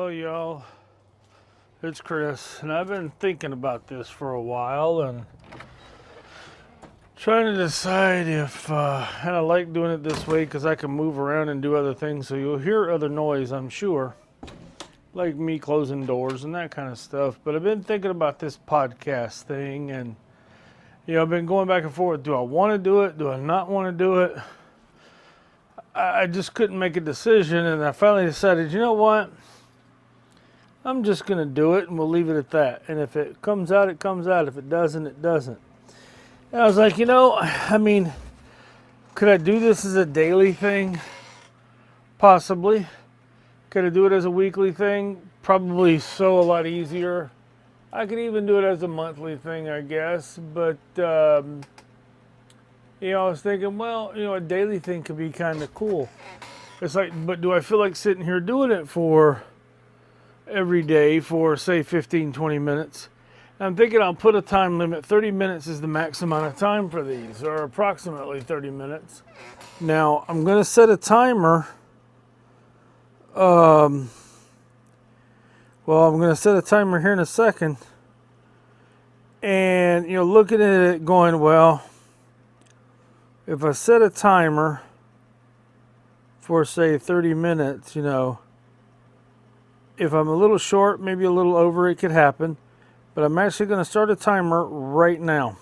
Hello, y'all. It's Chris, and I've been thinking about this for a while and trying to decide if, and I like doing it this way because I can move around and do other things, so you'll hear other noise, I'm sure, like me closing doors and that kind of stuff. But I've been thinking about this podcast thing, and I've been going back and forth. Do I want to do it? Do I not want to do it? I just couldn't make a decision, and I finally decided, you know what? I'm just going to do it, and we'll leave it at that. And if it comes out, it comes out. If it doesn't, it doesn't. And I was like, could I do this as a daily thing? Possibly. Could I do it as a weekly thing? Probably so a lot easier. I could even do it as a monthly thing, I guess. But, I was thinking, a daily thing could be kind of cool. It's like, but do I feel like sitting here doing it for every day for, say, 15, 20 minutes? And I'm thinking I'll put a time limit. 30 minutes is the max amount of time for these, or approximately 30 minutes. Now, I'm going to set a timer. I'm going to set a timer here in a second. And, looking at it going, if I set a timer for, say, 30 minutes, if I'm a little short, maybe a little over, it could happen. But I'm actually going to start a timer right now.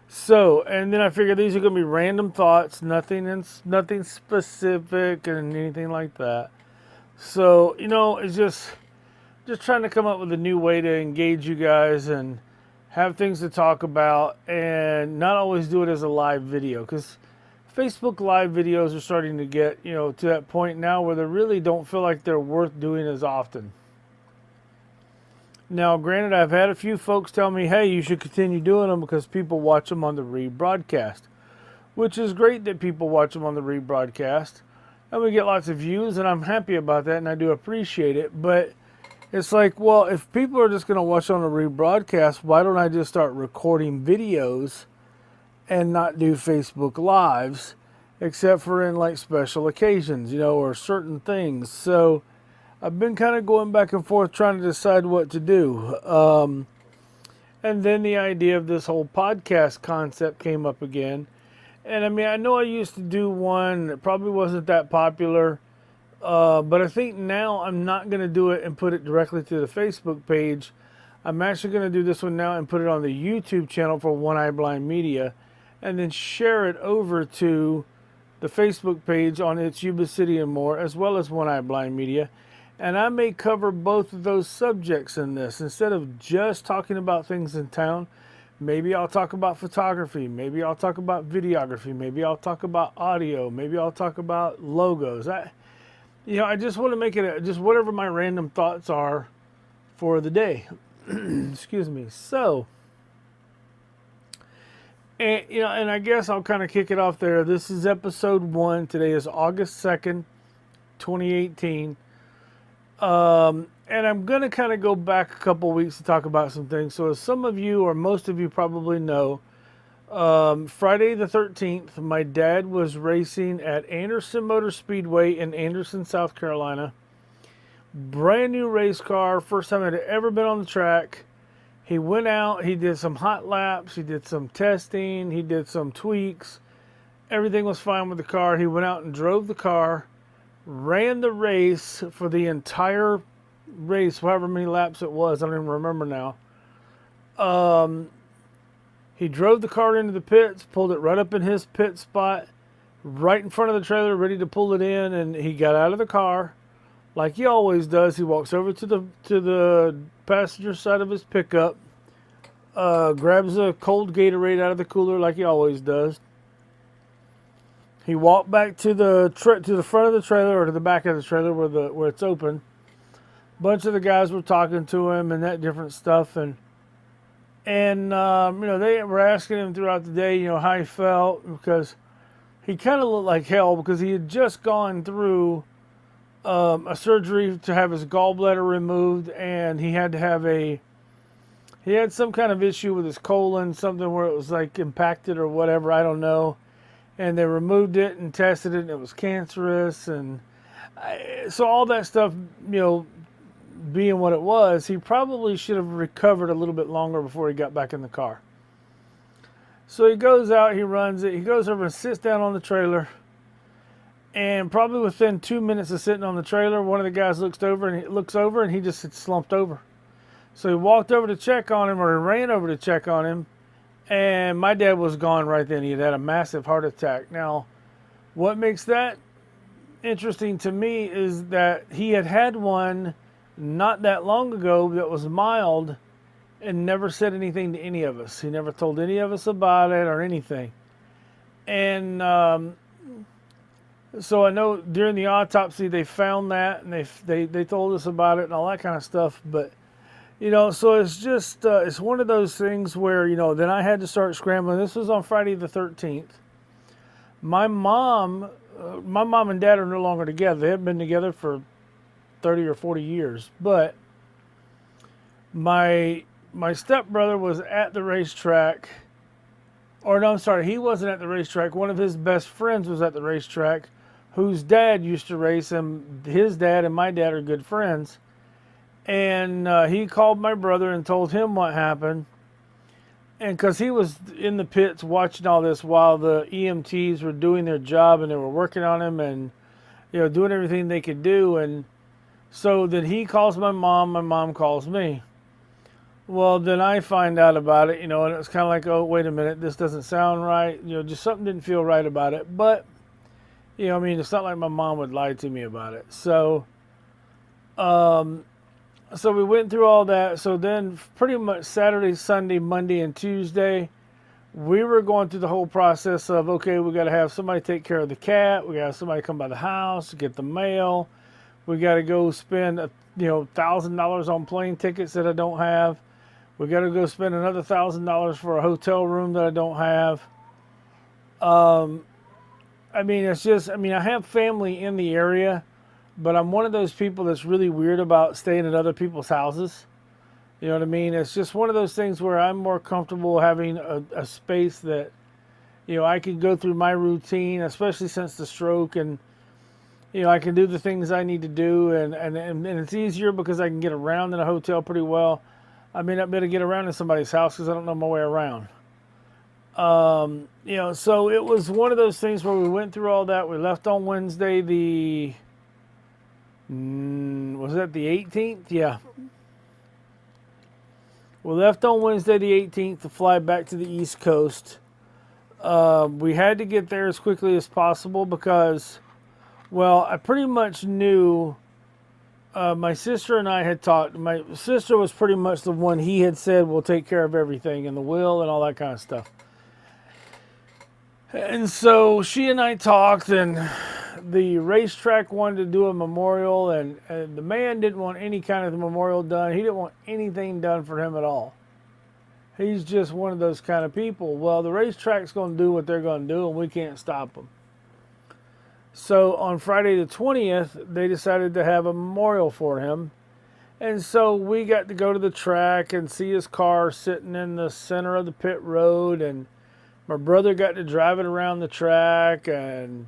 So, and then I figure these are going to be random thoughts, nothing specific and anything like that. So, it's just trying to come up with a new way to engage you guys and have things to talk about, and not always do it as a live video, because Facebook live videos are starting to get, to that point now where they really don't feel like they're worth doing as often. Now, granted, I've had a few folks tell me, hey, you should continue doing them because people watch them on the rebroadcast, which is great that people watch them on the rebroadcast, and we get lots of views, and I'm happy about that, and I do appreciate it. But it's like, well, if people are just going to watch on a rebroadcast, why don't I just start recording videos and not do Facebook Lives, except for in like special occasions, or certain things. So I've been kind of going back and forth trying to decide what to do. And then the idea of this whole podcast concept came up again. And I know I used to do one that probably wasn't that popular. But I think now I'm not going to do it and put it directly to the Facebook page. I'm actually going to do this one now and put it on the YouTube channel for One Eye Blind Media, and then share it over to the Facebook page on It's Yuba City and More, as well as One Eye Blind Media. And I may cover both of those subjects in this. Instead of just talking about things in town, maybe I'll talk about photography. Maybe I'll talk about videography. Maybe I'll talk about audio. Maybe I'll talk about logos. I just want to make it just whatever my random thoughts are for the day. Excuse me. So, and I guess I'll kind of kick it off there. This is episode 1. Today is August 2nd, 2018. And I'm going to kind of go back a couple weeks to talk about some things. So as some of you, or most of you probably know, Friday the 13th, my dad was racing at Anderson Motor Speedway in Anderson, South Carolina. Brand new race car, first time I'd ever been on the track. He went out, he did some hot laps, he did some testing, he did some tweaks. Everything was fine with the car. He went out and drove the car, ran the race for the entire race, however many laps it was, I don't even remember now. He drove the car into the pits, pulled it right up in his pit spot, right in front of the trailer, ready to pull it in, and he got out of the car, like he always does. He walks over to the passenger side of his pickup, grabs a cold Gatorade out of the cooler, like he always does. He walked back to the front of the trailer, or to the back of the trailer where it's open. A bunch of the guys were talking to him and that different stuff, and they were asking him throughout the day, how he felt, because he kind of looked like hell, because he had just gone through a surgery to have his gallbladder removed, and he had some kind of issue with his colon, something where it was like impacted or whatever, I don't know. And they removed it and tested it, and it was cancerous, and so all that stuff, being what it was, he probably should have recovered a little bit longer before he got back in the car. So he goes out, he runs it, he goes over and sits down on the trailer. And probably within 2 minutes of sitting on the trailer, one of the guys looks over and he just had slumped over. So he walked over to check on him, or he ran over to check on him, and my dad was gone right then. He had a massive heart attack. Now, what makes that interesting to me is that he had one not that long ago that was mild and never said anything to any of us. He never told any of us about it or anything. And so I know during the autopsy they found that, and they told us about it and all that kind of stuff. But so it's just it's one of those things where then I had to start scrambling. This was on Friday the 13th. My mom and dad are no longer together. They haven't been together for 30 or 40 years. But my stepbrother was at the racetrack. Or no, I'm sorry, he wasn't at the racetrack. One of his best friends was at the racetrack, whose dad used to race him. His dad and my dad are good friends. And he called my brother and told him what happened. And because he was in the pits watching all this while the EMTs were doing their job and they were working on him and doing everything they could do. And so then he calls my mom calls me. Well, then I find out about it, and it was kind of like, oh, wait a minute, this doesn't sound right. Just something didn't feel right about it. But, it's not like my mom would lie to me about it. So, so we went through all that. So then pretty much Saturday, Sunday, Monday, and Tuesday, we were going through the whole process of, okay, we got to have somebody take care of the cat. We got to have somebody come by the house, get the mail. We got to go spend, $1,000 on plane tickets that I don't have. We got to go spend another $1,000 for a hotel room that I don't have. It's just, I have family in the area, but I'm one of those people that's really weird about staying at other people's houses. You know what I mean? It's just one of those things where I'm more comfortable having a space that, I can go through my routine, especially since the stroke, and, I can do the things I need to do, and it's easier because I can get around in a hotel pretty well. I may not be able to get around in somebody's house because I don't know my way around. So it was one of those things where we went through all that. We left on Wednesday was that the 18th? Yeah. We left on Wednesday the 18th to fly back to the East Coast. We had to get there as quickly as possible because, I pretty much knew. My sister and I had talked. My sister was pretty much the one he had said will take care of everything and the will and all that kind of stuff. And so she and I talked, and the racetrack wanted to do a memorial, and the man didn't want any kind of memorial done. He didn't want anything done for him at all. He's just one of those kind of people. Well, the racetrack's going to do what they're going to do, and we can't stop them. So on Friday the 20th, they decided to have a memorial for him. And so we got to go to the track and see his car sitting in the center of the pit road. And my brother got to drive it around the track. And,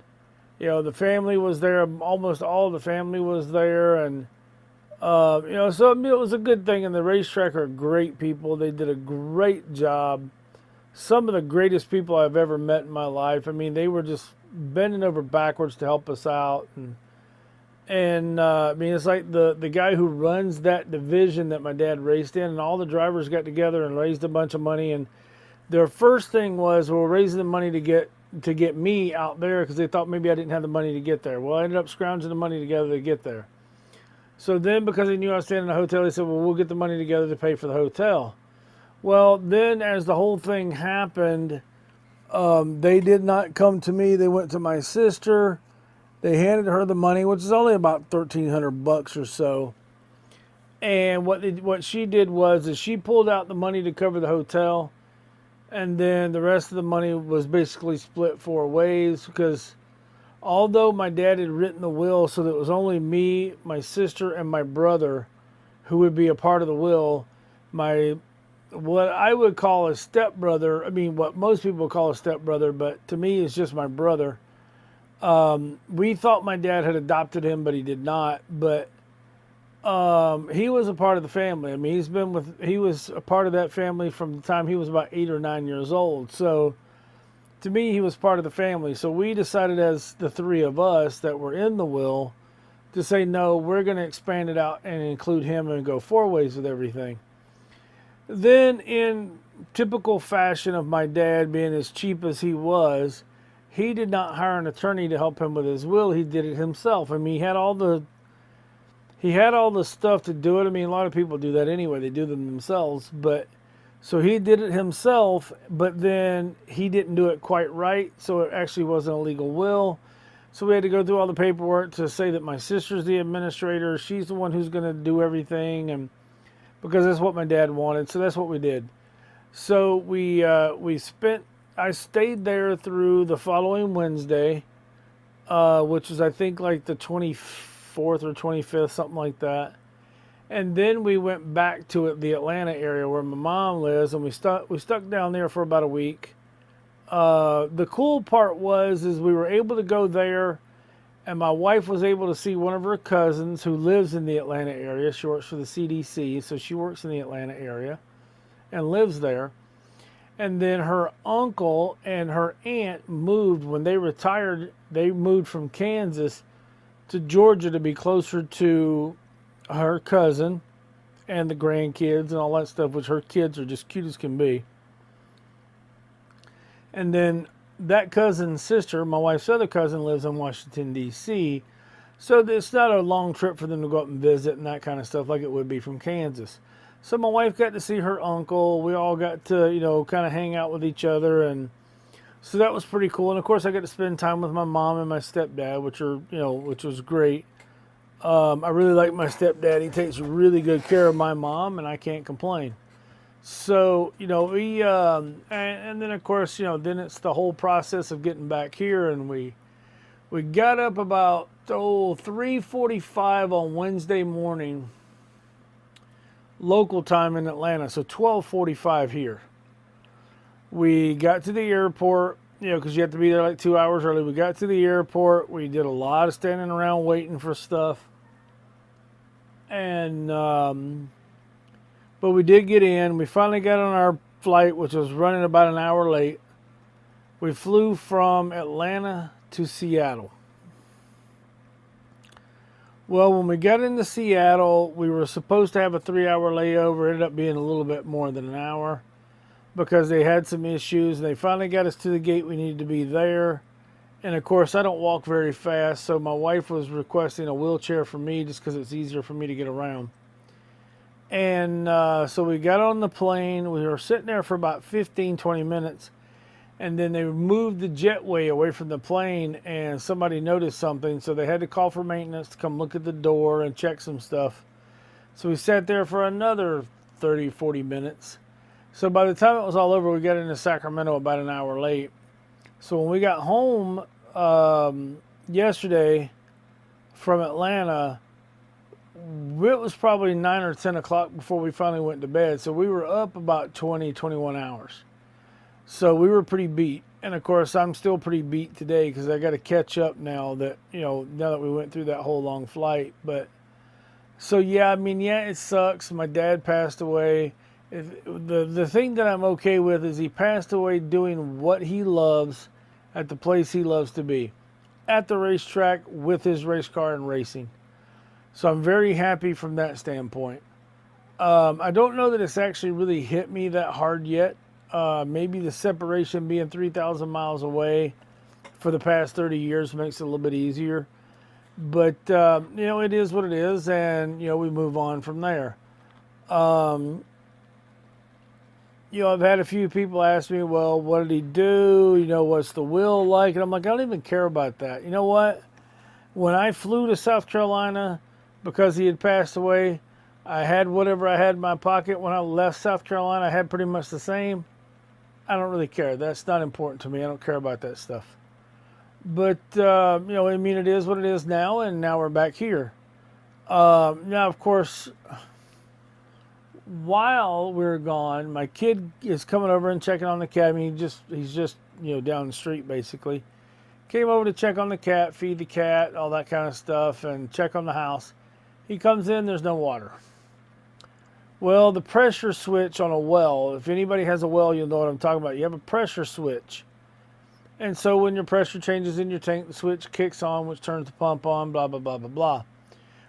the family was there. Almost all of the family was there. And, so it was a good thing. And the racetrack are great people. They did a great job. Some of the greatest people I've ever met in my life. They were just bending over backwards to help us out, and it's like the guy who runs that division that my dad raced in, and all the drivers got together and raised a bunch of money. And their first thing was, we're raising the money to get me out there because they thought maybe I didn't have the money to get there. Well, I ended up scrounging the money together to get there. So then, because they knew I was staying in a hotel, they said, well, we'll get the money together to pay for the hotel. Well, then as the whole thing happened, they did not come to me. They went to my sister. They handed her the money, which is only about $1,300 or so. And what she did was she pulled out the money to cover the hotel, and then the rest of the money was basically split 4 ways, because although my dad had written the will so that it was only me, my sister, and my brother who would be a part of the will, what I would call a stepbrother, what most people call a stepbrother, but to me it's just my brother. We thought my dad had adopted him, but he did not. But He was a part of the family. I mean, he was a part of that family from the time he was about 8 or 9 years old. So to me, he was part of the family. So we decided, as the three of us that were in the will, to say no, we're going to expand it out and include him and go four ways with everything. Then, in typical fashion of my dad being as cheap as he was, he did not hire an attorney to help him with his will. He did it himself. I mean, he had all the stuff to do it. I mean, a lot of people do that anyway. They do them themselves. But so he did it himself, but then he didn't do it quite right. So it actually wasn't a legal will. So we had to go through all the paperwork to say that my sister's the administrator. She's the one who's going to do everything, and because that's what my dad wanted. So that's what we did. So I stayed there through the following Wednesday, which was, I think, like the 24th or 25th, something like that. And then we went back to the Atlanta area where my mom lives, and we stuck down there for about a week. The cool part is we were able to go there, and my wife was able to see one of her cousins who lives in the Atlanta area. She works for the CDC, so she works in the Atlanta area and lives there. And then her uncle and her aunt moved when they retired. They moved from Kansas to Georgia to be closer to her cousin and the grandkids and all that stuff, which her kids are just cute as can be. And then that cousin's sister, my wife's other cousin, lives in Washington, D.C., so it's not a long trip for them to go up and visit and that kind of stuff like it would be from Kansas. So my wife got to see her uncle. We all got to, kind of hang out with each other, and so that was pretty cool. And of course, I got to spend time with my mom and my stepdad, which was great. I really like my stepdad. He takes really good care of my mom, and I can't complain. So, we, and then of course, then it's the whole process of getting back here, and we got up about 3:45 on Wednesday morning, local time in Atlanta, so 12:45 here. We got to the airport, because you have to be there like 2 hours early. We got to the airport. We did a lot of standing around waiting for stuff, and but we did get in. We finally got on our flight, which was running about an hour late. We flew from Atlanta to Seattle. Well, when we got into Seattle, we were supposed to have a 3-hour layover. It ended up being a little bit more than an hour because they had some issues. They finally got us to the gate we needed to be there. And, of course, I don't walk very fast, so my wife was requesting a wheelchair for me just because it's easier for me to get around. And so we got on the plane. We were sitting there for about 15, 20 minutes. And then they moved the jetway away from the plane, and somebody noticed something. So they had to call for maintenance to come look at the door and check some stuff. So we sat there for another 30, 40 minutes. So by the time it was all over, we got into Sacramento about an hour late. So when we got home yesterday from Atlanta, it was probably 9 or 10 o'clock before we finally went to bed. So we were up about 20, 21 hours. So we were pretty beat. And of course, I'm still pretty beat today because I got to catch up now that, now that we went through that whole long flight. But so, yeah, it sucks. My dad passed away. The thing that I'm okay with is he passed away doing what he loves at the place he loves to be, at the racetrack with his race car and racing. So I'm very happy from that standpoint. I don't know that it's actually really hit me that hard yet. Maybe the separation being 3,000 miles away for the past 30 years makes it a little bit easier. But, it is what it is, and, we move on from there. I've had a few people ask me, well, what did he do? What's the will like? And I'm like, I don't even care about that. You know what? When I flew to South Carolina because he had passed away, I had whatever I had in my pocket. When I left South Carolina, I had pretty much the same. I don't really care. That's not important to me. I don't care about that stuff. But, it is what it is now, and now we're back here. Now, of course, while we're gone, my kid is coming over and checking on the cat. I mean, he's just down the street, basically. Came over to check on the cat, feed the cat, all that kind of stuff, and check on the house. He comes in, there's no water. Well, the pressure switch on a well, if anybody has a well, you'll know what I'm talking about. You have a pressure switch. And so when your pressure changes in your tank, the switch kicks on, which turns the pump on, blah, blah, blah, blah, blah.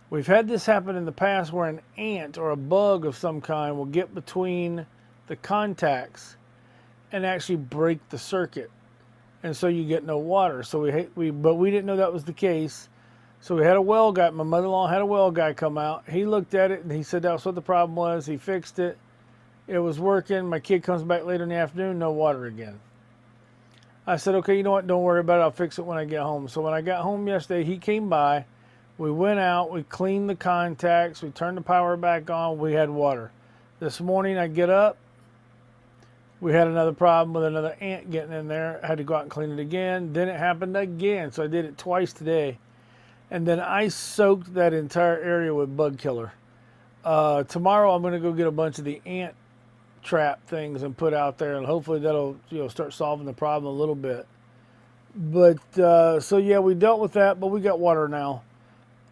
We've had this happen in the past where an ant or a bug of some kind will get between the contacts and actually break the circuit. And so you get no water. So but we didn't know that was the case. So we had a well guy, my mother-in-law had a well guy come out. He looked at it and he said that's what the problem was. He fixed it. It was working. My kid comes back later in the afternoon, no water again. I said, okay, you know what? Don't worry about it. I'll fix it when I get home. So when I got home yesterday, he came by. We went out. We cleaned the contacts. We turned the power back on. We had water. This morning I get up. We had another problem with another ant getting in there. I had to go out and clean it again. Then it happened again. So I did it twice today. And then I soaked that entire area with bug killer. Tomorrow I'm going to go get a bunch of the ant trap things and put out there, and hopefully that'll start solving the problem a little bit. But so yeah, we dealt with that, but we got water now.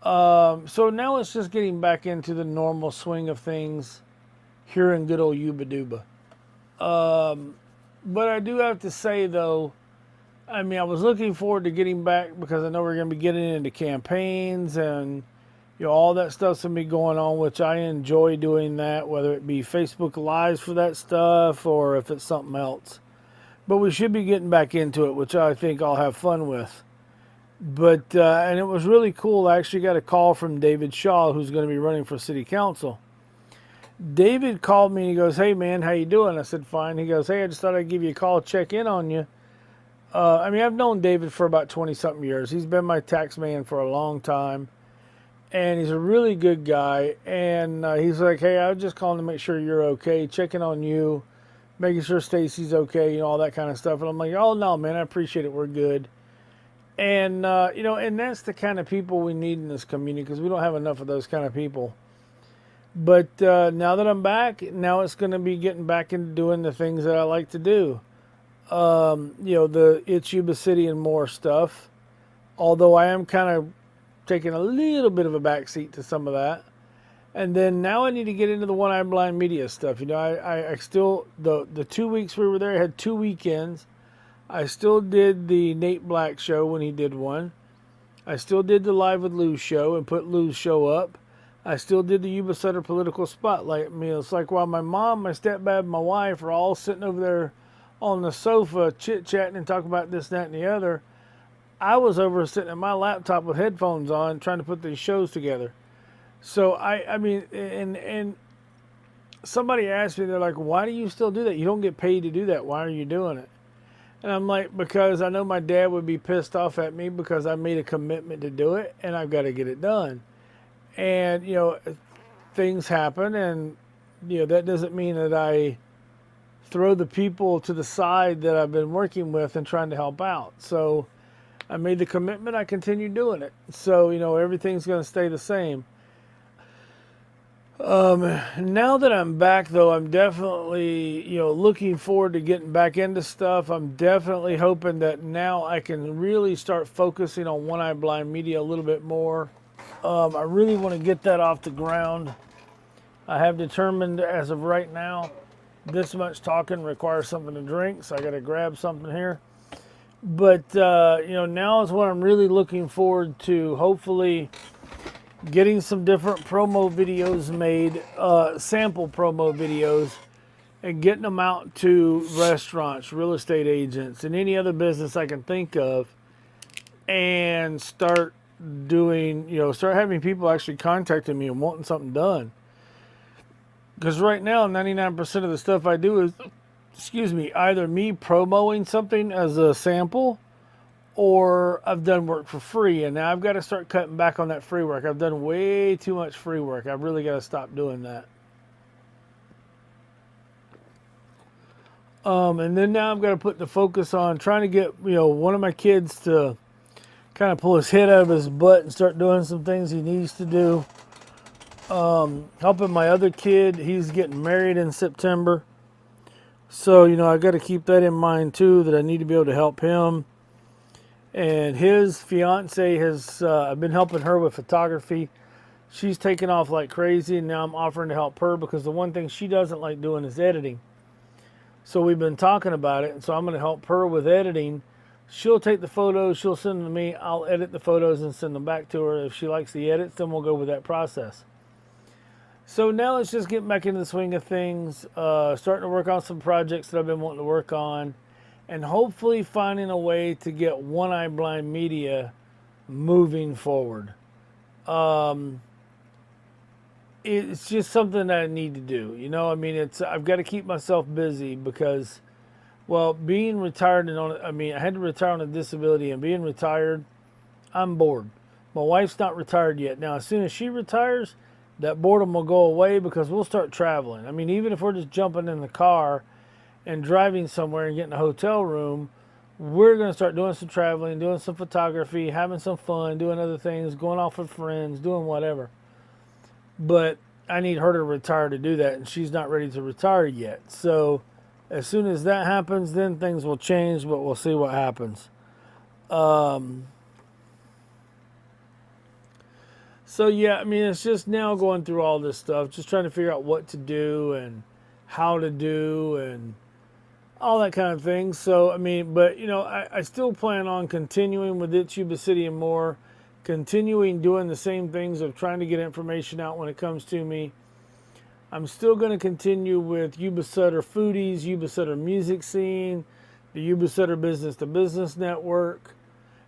So now it's just getting back into the normal swing of things here in good old Yuba Duba. But I do have to say though, I mean, I was looking forward to getting back because I know we're going to be getting into campaigns and all that stuff's going to be going on, which I enjoy doing that, whether it be Facebook Lives for that stuff or if it's something else. But we should be getting back into it, which I think I'll have fun with. But, and it was really cool. I actually got a call from David Shaw, who's going to be running for city council. David called me and he goes, hey man, how you doing? I said, fine. He goes, hey, I just thought I'd give you a call, check in on you. I mean, I've known David for about 20-something years. He's been my tax man for a long time. And he's a really good guy. And he's like, hey, I was just calling to make sure you're okay, checking on you, making sure Stacy's okay, all that kind of stuff. And I'm like, oh, no, man, I appreciate it. We're good. And, and that's the kind of people we need in this community because we don't have enough of those kind of people. But now that I'm back, now it's going to be getting back into doing the things that I like to do. The It's Yuba City and More stuff. Although I am kind of taking a little bit of a backseat to some of that. And then now I need to get into the One Eye Blind Media stuff. I still, the 2 weeks we were there, I had 2 weekends. I still did the Nate Black show when he did one. I still did the Live with Lou show and put Lou's show up. I still did the Yuba Sutter Political Spotlight. I mean, it's like while my mom, my stepdad, and my wife are all sitting over there on the sofa chit-chatting and talking about this, that, and the other, I was over sitting at my laptop with headphones on trying to put these shows together. So, I mean, and somebody asked me, they're like, why do you still do that? You don't get paid to do that. Why are you doing it? And I'm like, because I know my dad would be pissed off at me because I made a commitment to do it and I've got to get it done. And, things happen and, that doesn't mean that I throw the people to the side that I've been working with and trying to help out. So I made the commitment, I continue doing it. So, everything's going to stay the same. Now that I'm back, though, I'm definitely, looking forward to getting back into stuff. I'm definitely hoping that now I can really start focusing on One Eye Blind Media a little bit more. I really want to get that off the ground. I have determined as of right now, this much talking requires something to drink, so I got to grab something here. But, now is when I'm really looking forward to hopefully getting some different promo videos made, sample promo videos, and getting them out to restaurants, real estate agents, and any other business I can think of, and start doing, start having people actually contacting me and wanting something done. Because right now, 99% of the stuff I do is, either me promoting something as a sample, or I've done work for free, and now I've got to start cutting back on that free work. I've done way too much free work. I've really got to stop doing that. And then now I've got to put the focus on trying to get, one of my kids to kind of pull his head out of his butt and start doing some things he needs to do. Helping my other kid, he's getting married in September. So, I got to keep that in mind too, that I need to be able to help him. And his fiance I've been helping her with photography. she's taken off like crazy, and now I'm offering to help her because the one thing she doesn't like doing is editing. So we've been talking about it, and so I'm going to help her with editing. She'll take the photos, she'll send them to me, I'll edit the photos and send them back to her. If she likes the edits, then we'll go with that process. So now let's just get back into the swing of things, starting to work on some projects that I've been wanting to work on, and hopefully finding a way to get One Eye Blind Media moving forward. It's just something that I need to do. You know, I mean, I've got to keep myself busy because, well, being retired I had to retire on a disability, and being retired, I'm bored. My wife's not retired yet. Now, as soon as she retires, that boredom will go away because we'll start traveling. I mean, even if we're just jumping in the car and driving somewhere and getting a hotel room, we're going to start doing some traveling, doing some photography, having some fun, doing other things, going off with friends, doing whatever. But I need her to retire to do that, and she's not ready to retire yet. So as soon as that happens, then things will change, but we'll see what happens. So yeah, I mean, it's just now going through all this stuff, just trying to figure out what to do and how to do and all that kind of thing. So, I mean, but, you know, I still plan on continuing with It's Yuba City and More, continuing doing the same things of trying to get information out when it comes to me. I'm still going to continue with Yuba Sutter Foodies, Yuba Sutter Music Scene, the Yuba Sutter Business to Business Network,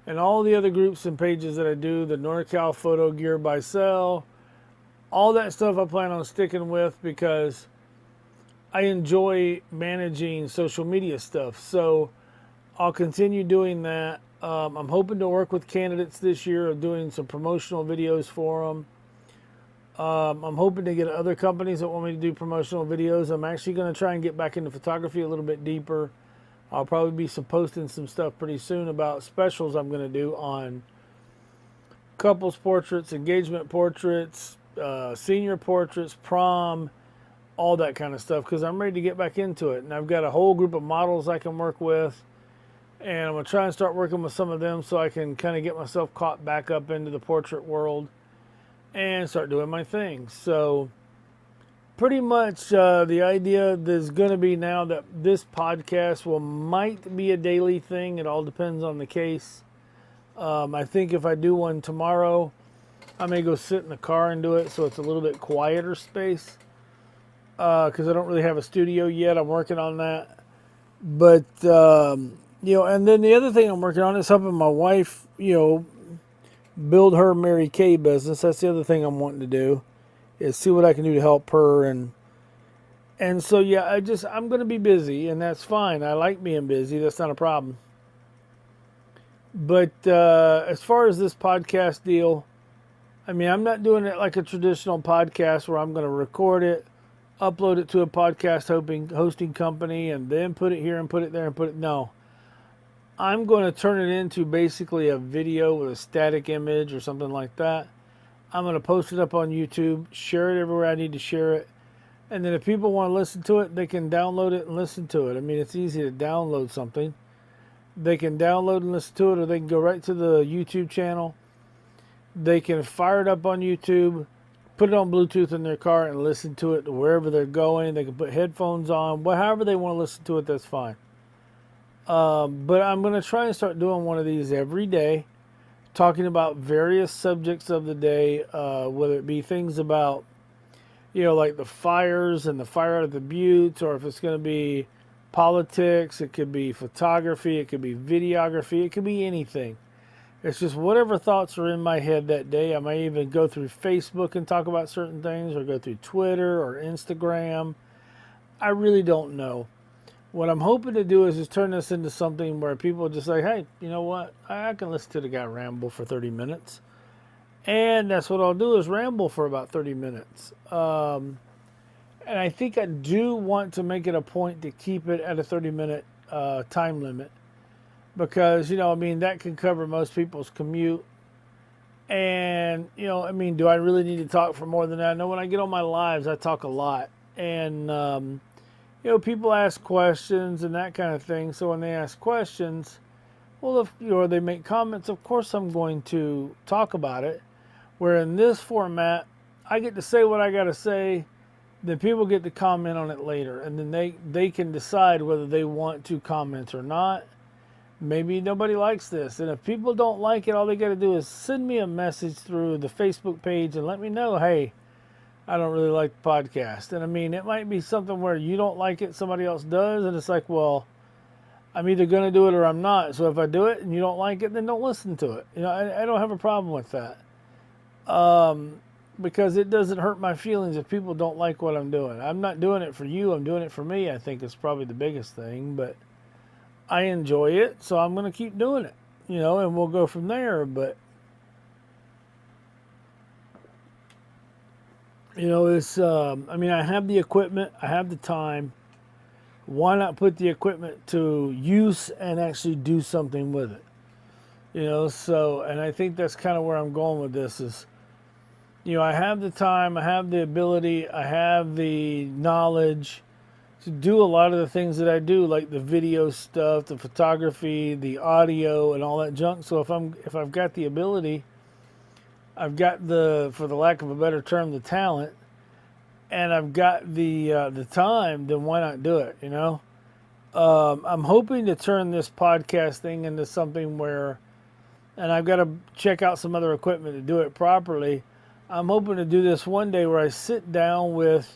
and all the other groups and pages that I do, the NorCal Photo Gear by Sell. All that stuff I plan on sticking with because I enjoy managing social media stuff. So I'll continue doing that. I'm hoping to work with candidates this year of doing some promotional videos for them. I'm hoping to get other companies that want me to do promotional videos. I'm actually going to try and get back into photography a little bit deeper. I'll probably be posting some stuff pretty soon about specials I'm going to do on couples portraits, engagement portraits, senior portraits, prom, all that kind of stuff, because I'm ready to get back into it. And I've got a whole group of models I can work with, and I'm going to try and start working with some of them so I can kind of get myself caught back up into the portrait world and start doing my thing. So pretty much the idea is going to be now that this podcast might be a daily thing. It all depends on the case. I think if I do one tomorrow, I may go sit in the car and do it so it's a little bit quieter space, because I don't really have a studio yet. I'm working on that. But, you know, and then the other thing I'm working on is helping my wife, you know, build her Mary Kay business. That's the other thing I'm wanting to do, is see what I can do to help her. And so, yeah, I'm going to be busy, and that's fine. I like being busy. That's not a problem. But as far as this podcast deal, I mean, I'm not doing it like a traditional podcast where I'm going to record it, upload it to a podcast hosting company, and then put it here and put it there and put it. No. I'm going to turn it into basically a video with a static image or something like that. I'm going to post it up on YouTube, share it everywhere I need to share it. And then if people want to listen to it, they can download it and listen to it. I mean, it's easy to download something. They can download and listen to it, or they can go right to the YouTube channel. They can fire it up on YouTube, put it on Bluetooth in their car, and listen to it wherever they're going. They can put headphones on. However they want to listen to it, that's fine. But I'm going to try and start doing one of these every day, talking about various subjects of the day, whether it be things about, you know, like the fires and the fire out of the buttes, or if it's going to be politics, it could be photography, it could be videography, it could be anything. It's just whatever thoughts are in my head that day. I may even go through Facebook and talk about certain things, or go through Twitter or Instagram. I really don't know. What I'm hoping to do is just turn this into something where people just say, hey, you know what? I can listen to the guy ramble for 30 minutes. And that's what I'll do, is ramble for about 30 minutes. And I think I do want to make it a point to keep it at a 30-minute time limit. Because, you know, I mean, that can cover most people's commute. And, you know, I mean, do I really need to talk for more than that? No, when I get on my lives, I talk a lot. And, you know, people ask questions and that kind of thing. So when they ask questions, well, or they make comments, of course I'm going to talk about it. Where in this format, I get to say what I got to say. Then people get to comment on it later, and then they can decide whether they want to comment or not. Maybe nobody likes this, and if people don't like it, all they got to do is send me a message through the Facebook page and let me know, hey, I don't really like the podcast. And I mean, it might be something where you don't like it, somebody else does, and it's like, well, I'm either going to do it or I'm not. So if I do it and you don't like it, then don't listen to it. I don't have a problem with that. Because it doesn't hurt my feelings if people don't like what I'm doing. I'm not doing it for you. I'm doing it for me. I think it's probably the biggest thing, but I enjoy it, so I'm going to keep doing it, and we'll go from there. But, it's, I have the equipment, I have the time. Why not put the equipment to use and actually do something with it? And I think that's kind of where I'm going with this is, I have the time, I have the ability, I have the knowledge to do a lot of the things that I do, like the video stuff, the photography, the audio, and all that junk. So if I've got the ability, I've got for the lack of a better term, the talent, and I've got the time, then why not do it? I'm hoping to turn this podcast thing into something where, and I've got to check out some other equipment to do it properly. I'm hoping to do this one day where I sit down with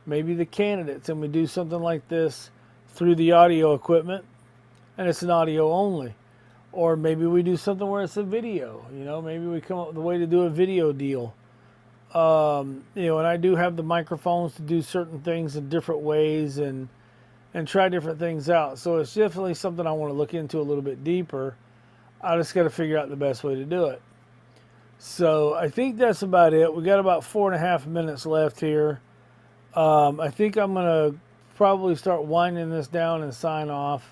maybe the candidates and we do something like this through the audio equipment, and it's an audio only. Or maybe we do something where it's a video. Maybe we come up with a way to do a video deal. And I do have the microphones to do certain things in different ways and try different things out. So it's definitely something I want to look into a little bit deeper. I just got to figure out the best way to do it. So I think that's about it. We got about 4.5 minutes left here. I think I'm going to probably start winding this down and sign off.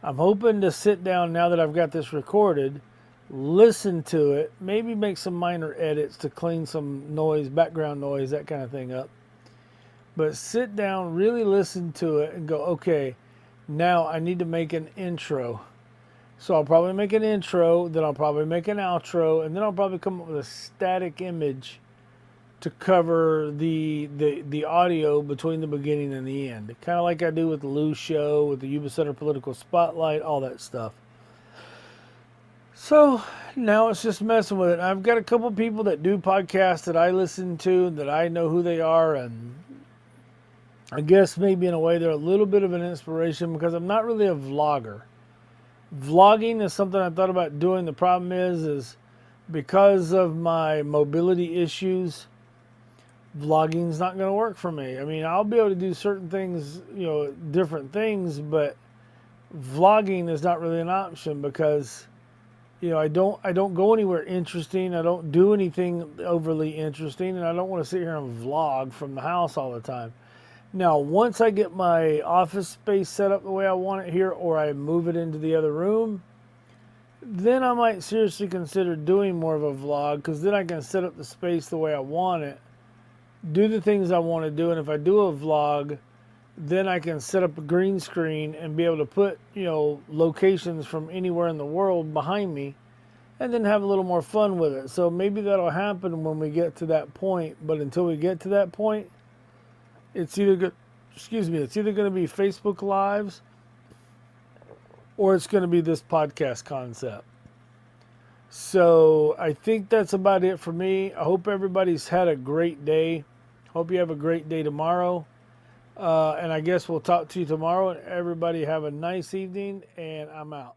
I'm hoping to sit down now that I've got this recorded, listen to it, maybe make some minor edits to clean some noise, background noise, that kind of thing up. But sit down, really listen to it and go, okay, now I need to make an intro. So I'll probably make an intro, then I'll probably make an outro, and then I'll probably come up with a static image to cover the audio between the beginning and the end. Kind of like I do with the Lou Show, with the Yuba Center Political Spotlight, all that stuff. So now it's just messing with it. I've got a couple people that do podcasts that I listen to, that I know who they are, and I guess maybe in a way they're a little bit of an inspiration because I'm not really a vlogger. Vlogging is something I thought about doing. The problem is because of my mobility issues, vlogging's not going to work for me. I mean, I'll be able to do certain things, different things, but vlogging is not really an option because, I don't go anywhere interesting. I don't do anything overly interesting, and I don't want to sit here and vlog from the house all the time. Now, once I get my office space set up the way I want it here, or I move it into the other room, then I might seriously consider doing more of a vlog, because then I can set up the space the way I want it, do the things I want to do, and if I do a vlog, then I can set up a green screen and be able to put, locations from anywhere in the world behind me, and then have a little more fun with it. So maybe that'll happen when we get to that point, but until we get to that point, it's either going to be Facebook Lives or it's going to be this podcast concept. So I think that's about it for me. I hope everybody's had a great day. Hope you have a great day tomorrow. And I guess we'll talk to you tomorrow. And everybody have a nice evening, and I'm out.